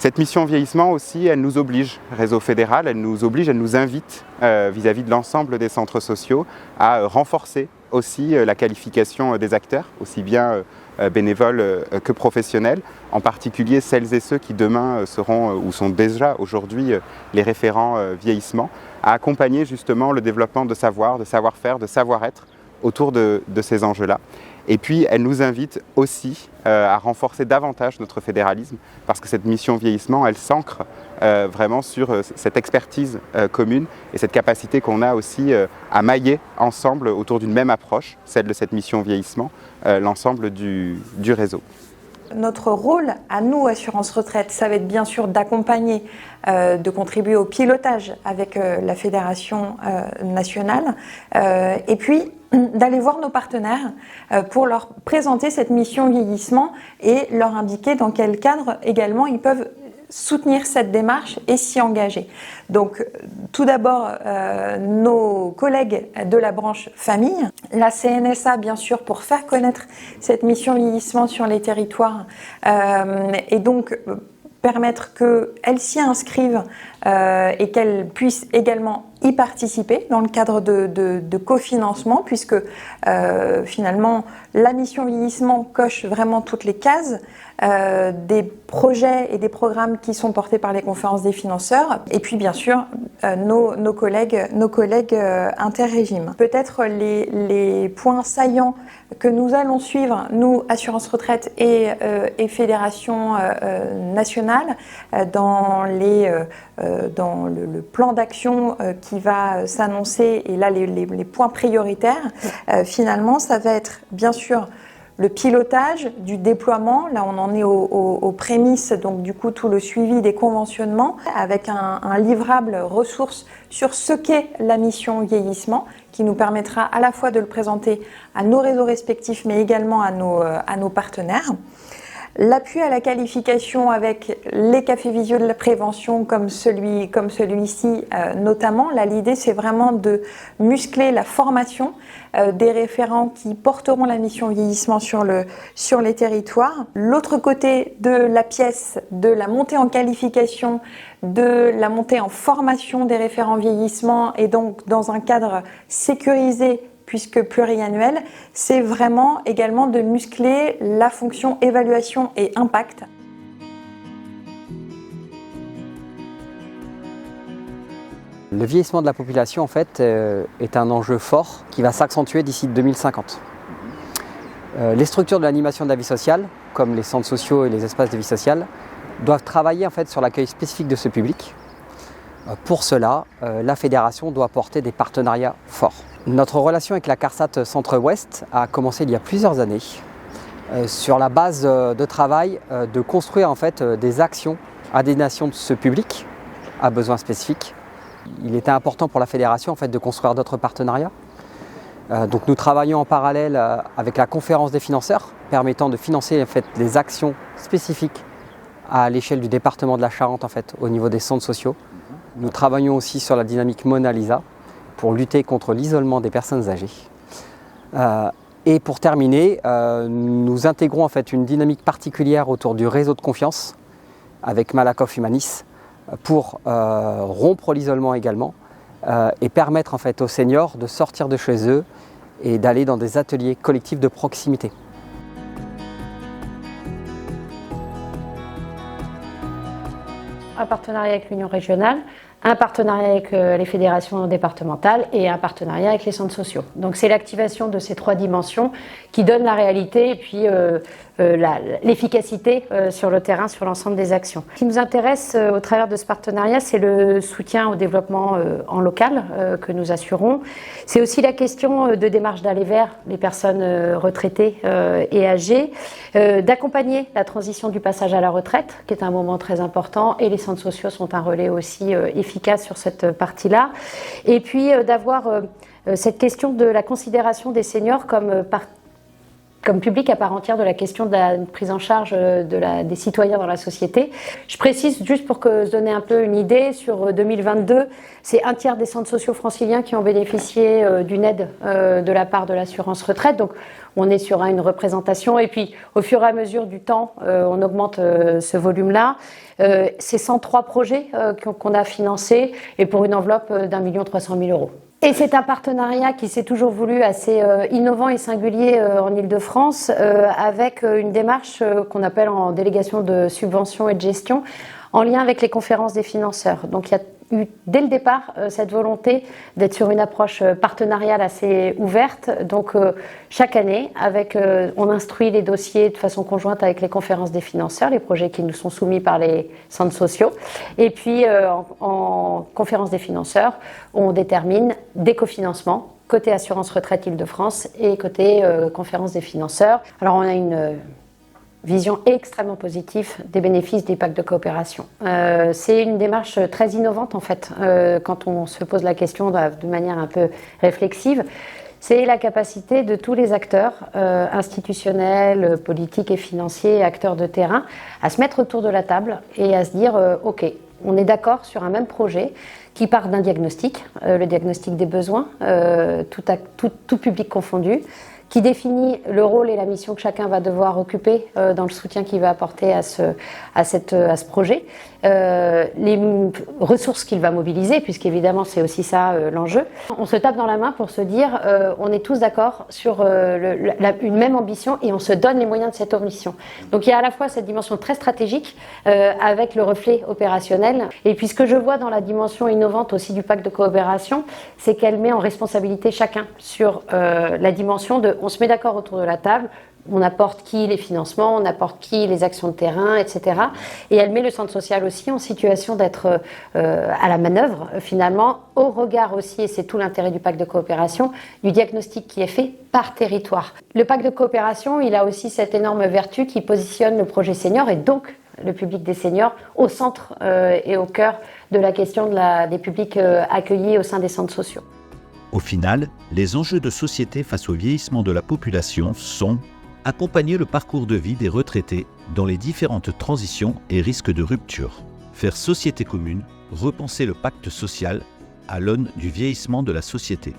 Cette mission vieillissement aussi, elle nous oblige, réseau fédéral, elle nous invite vis-à-vis de l'ensemble des centres sociaux à renforcer aussi la qualification des acteurs, aussi bien bénévoles que professionnels, en particulier celles et ceux qui demain seront ou sont déjà aujourd'hui les référents vieillissement, à accompagner justement le développement de savoir, de savoir-faire, de savoir-être autour de ces enjeux-là. Et puis, elle nous invite aussi à renforcer davantage notre fédéralisme, parce que cette mission vieillissement, elle s'ancre vraiment sur cette expertise commune et cette capacité qu'on a aussi à mailler ensemble autour d'une même approche, celle de cette mission vieillissement, l'ensemble du réseau. Notre rôle à nous, Assurance Retraite, ça va être bien sûr d'accompagner, de contribuer au pilotage avec la Fédération nationale et puis d'aller voir nos partenaires pour leur présenter cette mission vieillissement et leur indiquer dans quel cadre également ils peuvent soutenir cette démarche et s'y engager. Donc tout d'abord nos collègues de la branche famille, la CNSA bien sûr pour faire connaître cette mission vieillissement sur les territoires et donc permettre qu'elles s'y inscrivent et qu'elles puissent également y participer dans le cadre de cofinancement puisque finalement la mission vieillissement coche vraiment toutes les cases des projets et des programmes qui sont portés par les conférences des financeurs et puis bien sûr nos collègues interrégimes. Peut-être les points saillants que nous allons suivre, nous, Assurance Retraite et Fédération nationale, dans le plan d'action qui va s'annoncer, et là les points prioritaires, finalement, ça va être bien sûr le pilotage du déploiement, là on en est aux prémices, donc du coup tout le suivi des conventionnements avec un livrable ressources sur ce qu'est la mission vieillissement qui nous permettra à la fois de le présenter à nos réseaux respectifs mais également à nos partenaires. L'appui à la qualification avec les cafés visio de la prévention comme celui-ci notamment. Là, l'idée, c'est vraiment de muscler la formation des référents qui porteront la mission vieillissement sur les territoires. L'autre côté de la pièce, de la montée en qualification, de la montée en formation des référents vieillissement et donc dans un cadre sécurisé puisque pluriannuel, c'est vraiment également de muscler la fonction évaluation et impact. Le vieillissement de la population en fait est un enjeu fort qui va s'accentuer d'ici 2050. Les structures de l'animation de la vie sociale, comme les centres sociaux et les espaces de vie sociale, doivent travailler en fait sur l'accueil spécifique de ce public. Pour cela, la fédération doit porter des partenariats forts. Notre relation avec la CARSAT Centre-Ouest a commencé il y a plusieurs années sur la base de travail de construire en fait des actions à destination de ce public à besoins spécifiques. Il était important pour la fédération en fait de construire d'autres partenariats. Donc nous travaillons en parallèle avec la conférence des financeurs permettant de financer en fait les actions spécifiques à l'échelle du département de la Charente en fait au niveau des centres sociaux. Nous travaillons aussi sur la dynamique Mona Lisa pour lutter contre l'isolement des personnes âgées. Et pour terminer, nous intégrons en fait une dynamique particulière autour du réseau de confiance avec Malakoff Humanis pour rompre l'isolement également et permettre en fait aux seniors de sortir de chez eux et d'aller dans des ateliers collectifs de proximité. Un partenariat avec l'Union régionale, un partenariat avec les fédérations départementales et un partenariat avec les centres sociaux. Donc c'est l'activation de ces trois dimensions qui donne la réalité et puis l'efficacité sur le terrain, sur l'ensemble des actions. Ce qui nous intéresse au travers de ce partenariat, c'est le soutien au développement en local que nous assurons. C'est aussi la question de démarche d'aller vers les personnes retraitées et âgées, d'accompagner la transition du passage à la retraite, qui est un moment très important, et les centres sociaux sont un relais aussi efficace sur cette partie-là. Et puis d'avoir cette question de la considération des seniors comme comme public à part entière de la question de la prise en charge des citoyens dans la société. Je précise, juste pour que se donner un peu une idée, sur 2022, c'est 1/3 des centres sociaux franciliens qui ont bénéficié d'une aide de la part de l'assurance retraite. Donc on est sur une représentation et puis au fur et à mesure du temps, on augmente ce volume-là. C'est 103 projets qu'on a financés et pour une enveloppe d'1 300 000 €. Et c'est un partenariat qui s'est toujours voulu assez innovant et singulier en Île-de-France avec une démarche qu'on appelle en délégation de subvention et de gestion en lien avec les conférences des financeurs. Donc il y a eu dès le départ cette volonté d'être sur une approche partenariale assez ouverte. Donc chaque année, on instruit les dossiers de façon conjointe avec les conférences des financeurs, les projets qui nous sont soumis par les centres sociaux. Et puis en conférence des financeurs, on détermine des cofinancements côté assurance retraite Île-de-France et côté conférence des financeurs. Alors on a une vision extrêmement positive des bénéfices des pactes de coopération. C'est une démarche très innovante en fait, quand on se pose la question de manière un peu réflexive. C'est la capacité de tous les acteurs institutionnels, politiques et financiers, acteurs de terrain, à se mettre autour de la table et à se dire ok, on est d'accord sur un même projet qui part d'un diagnostic, le diagnostic des besoins, tout public confondu, qui définit le rôle et la mission que chacun va devoir occuper dans le soutien qu'il va apporter à ce projet, les ressources qu'il va mobiliser, puisqu'évidemment c'est aussi ça l'enjeu. On se tape dans la main pour se dire on est tous d'accord sur une même ambition et on se donne les moyens de cette ambition. Donc il y a à la fois cette dimension très stratégique avec le reflet opérationnel, et puis ce que je vois dans la dimension innovante aussi du pacte de coopération, c'est qu'elle met en responsabilité chacun sur la dimension de on se met d'accord autour de la table, on apporte qui les financements, on apporte qui les actions de terrain, etc. Et elle met le centre social aussi en situation d'être à la manœuvre, finalement, au regard aussi, et c'est tout l'intérêt du pacte de coopération, du diagnostic qui est fait par territoire. Le pacte de coopération, il a aussi cette énorme vertu qui positionne le projet senior et donc le public des seniors au centre et au cœur de la question des publics accueillis au sein des centres sociaux. Au final, les enjeux de société face au vieillissement de la population sont accompagner le parcours de vie des retraités dans les différentes transitions et risques de rupture, faire société commune, repenser le pacte social à l'aune du vieillissement de la société.